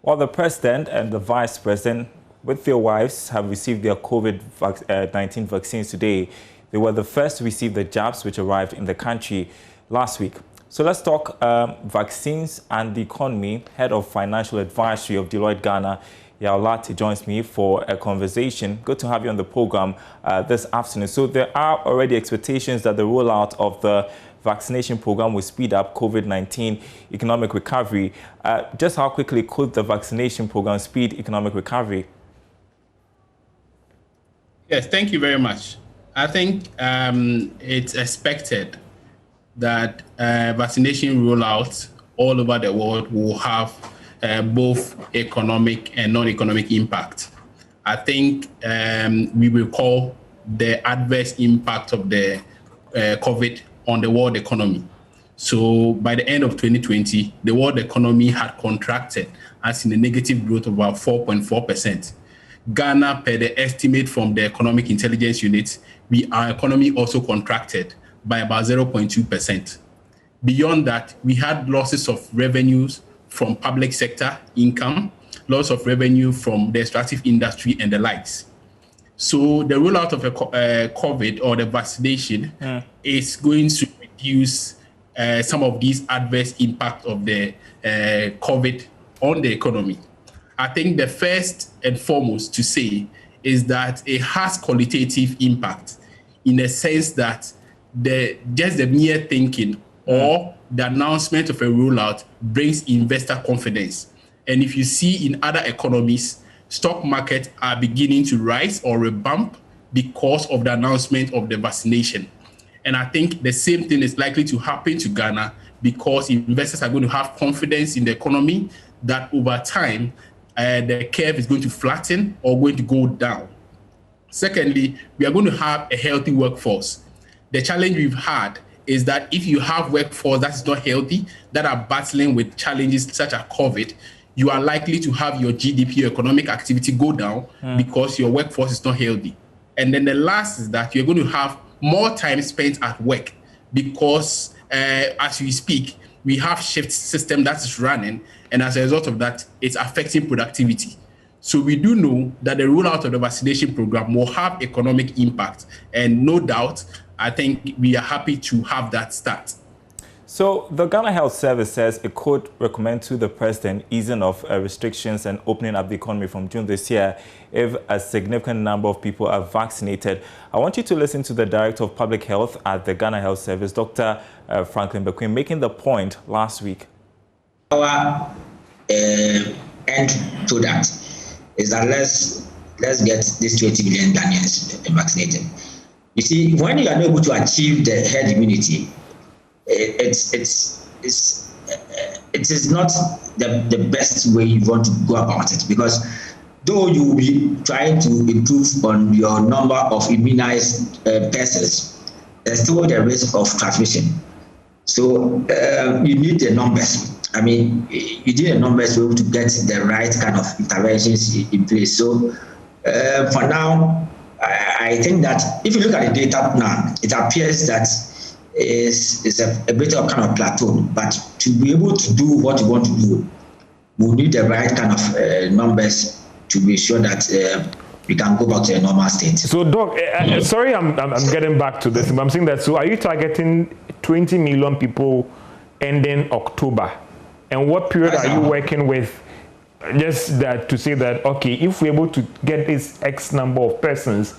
While the president and the vice president with their wives have received their COVID-19 vaccines today, they were the first to receive the jabs which arrived in the country last week. So let's talk vaccines and the economy. Head of Financial Advisory of Deloitte Ghana, Yaolati, joins me for a conversation. Good to have you on the program this afternoon. So there are already expectations that the rollout of the vaccination program will speed up COVID-19 economic recovery. Just how quickly could the vaccination program speed economic recovery? Yes, thank you very much. I think it's expected that vaccination rollouts all over the world will have both economic and non-economic impact. I think we will call the adverse impact of the COVID on the world economy. So by the end of 2020, the world economy had contracted as in a negative growth of about 4.4%. Ghana, per the estimate from the Economic Intelligence Unit, our economy also contracted by about 0.2%. Beyond that, we had losses of revenues from public sector income, loss of revenue from the extractive industry and the likes. So the rollout of COVID or the vaccination is going to reduce some of these adverse impact of the COVID on the economy. I think the first and foremost to say is that it has qualitative impact in the sense that just the mere thinking or the announcement of a rollout brings investor confidence. And if you see in other economies, stock markets are beginning to rise or revamp because of the announcement of the vaccination. And I think the same thing is likely to happen to Ghana because investors are going to have confidence in the economy that over time, the curve is going to flatten or going to go down. Secondly, we are going to have a healthy workforce. The challenge we've had is that if you have workforce that is not healthy, that are battling with challenges such as COVID, you are likely to have your GDP, your economic activity go down because your workforce is not healthy. And then the last is that you're going to have more time spent at work because as we speak, we have shift system that is running. And as a result of that, it's affecting productivity. So we do know that the rollout of the vaccination program will have economic impact. And no doubt, I think we are happy to have that start. So the Ghana Health Service says it could recommend to the president easing of restrictions and opening up the economy from June this year if a significant number of people are vaccinated. I want you to listen to the Director of Public Health at the Ghana Health Service, Dr. Franklin Bequim, making the point last week. Our end to that is that let's get these 20 million Ghanaians vaccinated. You see, when you are not able to achieve the herd immunity, it is not the best way you want to go about it, because though you will be trying to improve on your number of immunized persons, there's still the risk of transmission. So you need the numbers. I mean, you need the numbers to be able to get the right kind of interventions in place. So for now, I think that if you look at the data now, it appears that is a bit of kind of plateau, but to be able to do what you want to do, we need the right kind of numbers to be sure that we can go back to a normal state. So, Doc, sorry, I'm getting back to this, but I'm saying that, so are you targeting 20 million people ending October? And what period are you working with? Just that to say that, okay, if we're able to get this X number of persons,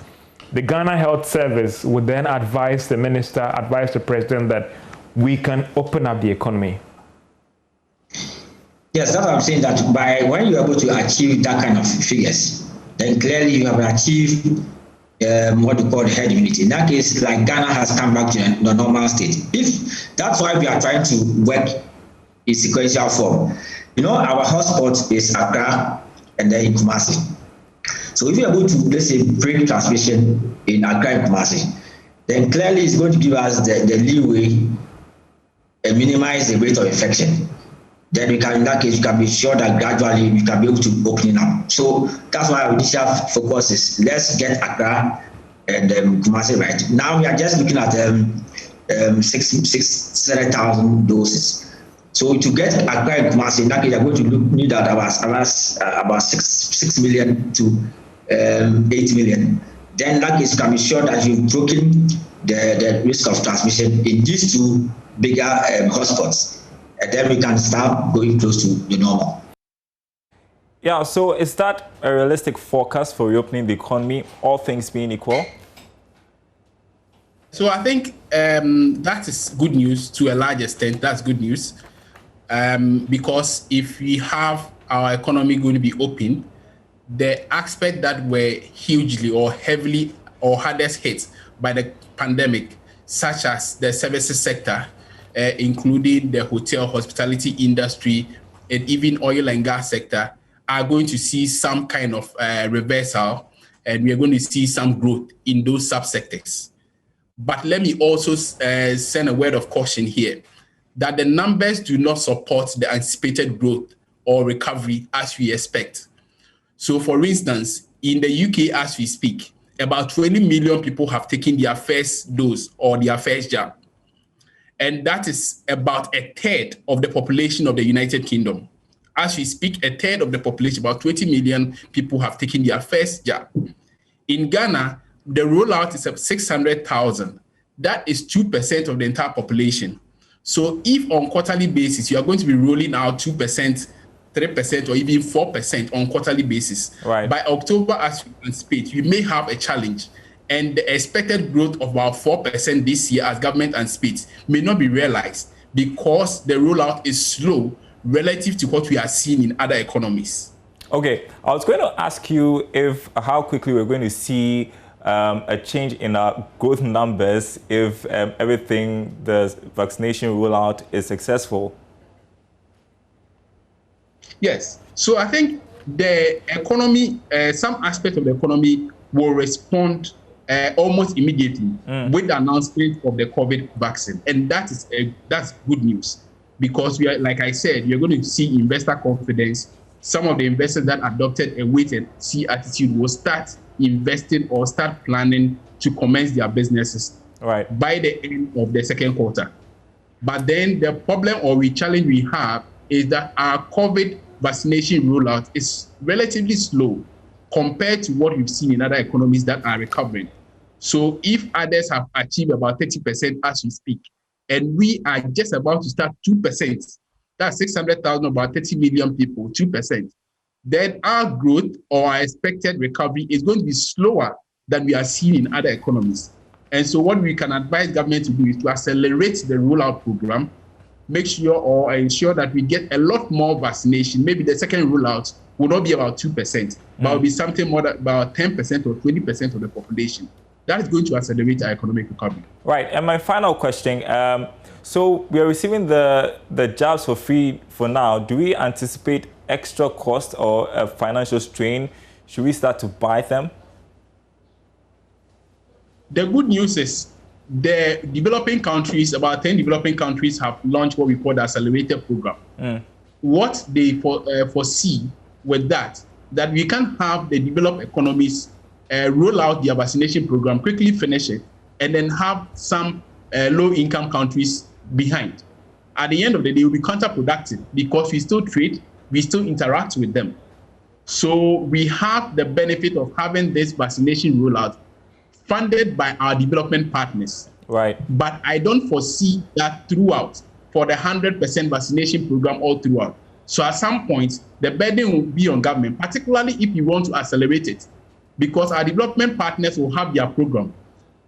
the Ghana Health Service would then advise the minister, advise the president that we can open up the economy. Yes, that's what I'm saying, that when you're able to achieve that kind of figures, then clearly you have achieved what we call herd immunity. In that case, like Ghana has come back to the normal state. If that's why we are trying to work in sequential form. You know, our hotspot is Accra and then in Kumasi. So if you're able to, let's say, break transmission in Accra and Kumasi, then clearly it's going to give us the leeway and minimize the rate of infection. Then we can, in that case, you can be sure that gradually we can be able to open up. So that's why our initial focus is let's get Accra and Kumasi right. Now we are just looking at 600,000 doses. So to get Accra and Kumasi, in that case, you're going to need about 6 million to 8 million. Then in that case, you can be sure that you've broken the risk of transmission in these two bigger hotspots. And then we can start going close to the normal. Yeah, so is that a realistic forecast for reopening the economy, all things being equal? So I think that is good news to a large extent. That's good news. Because if we have our economy going to be open, the aspects that were hugely or heavily or hardest hit by the pandemic, such as the services sector, including the hotel, hospitality industry, and even oil and gas sector, are going to see some kind of reversal, and we are going to see some growth in those subsectors. But let me also send a word of caution here, that the numbers do not support the anticipated growth or recovery as we expect. So, for instance, in the UK, as we speak, about 20 million people have taken their first dose or their first jab. And that is about a third of the population of the United Kingdom. As we speak, a third of the population, about 20 million people, have taken their first jab. In Ghana, the rollout is of 600,000. That is 2% of the entire population. So if on quarterly basis, you are going to be rolling out 2%, 3%, or even 4% on quarterly basis, right, by October, as we anticipate, we may have a challenge. And the expected growth of about 4% this year as government anticipates may not be realized because the rollout is slow relative to what we are seeing in other economies. Okay, I was going to ask you how quickly we're going to see a change in our growth numbers if everything, the vaccination rollout, is successful. Yes, so I think the economy, some aspect of the economy will respond almost immediately with the announcement of the COVID vaccine, and that's good news, because we are, like I said, you're going to see investor confidence. Some of the investors that adopted a wait and see attitude will start investing or start planning to commence their businesses by the end of the second quarter. But then the problem or the challenge we have is that our COVID vaccination rollout is relatively slow compared to what we've seen in other economies that are recovering. So if others have achieved about 30% as we speak, and we are just about to start 2%, that's 600,000, about 30 million people, 2%, then our growth or our expected recovery is going to be slower than we are seeing in other economies. And so what we can advise government to do is to accelerate the rollout program, make sure or ensure that we get a lot more vaccination. Maybe the second rollout will not be about 2%, but will be something more than about 10% or 20% of the population. That is going to accelerate our economic recovery. Right. And my final question, so we are receiving the jabs for free for now. Do we anticipate extra cost or a financial strain? Should we start to buy them? The good news is the developing countries, about 10 developing countries, have launched what we call the accelerator program. What they foresee with that we can have the developed economies roll out their vaccination program, quickly finish it, and then have some low-income countries behind. At the end of the day, it will be counterproductive because we still trade, we still interact with them. So we have the benefit of having this vaccination rollout funded by our development partners. Right. But I don't foresee that throughout for the 100% vaccination program all throughout. So at some point, the burden will be on government, particularly if you want to accelerate it, because our development partners will have their program.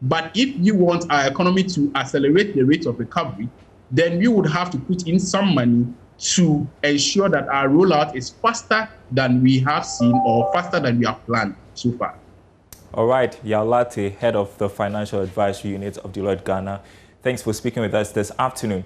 But if you want our economy to accelerate the rate of recovery, then we would have to put in some money to ensure that our rollout is faster than we have seen or faster than we have planned so far. All right, Yaolate, head of the Financial Advisory Unit of Deloitte Ghana. Thanks for speaking with us this afternoon.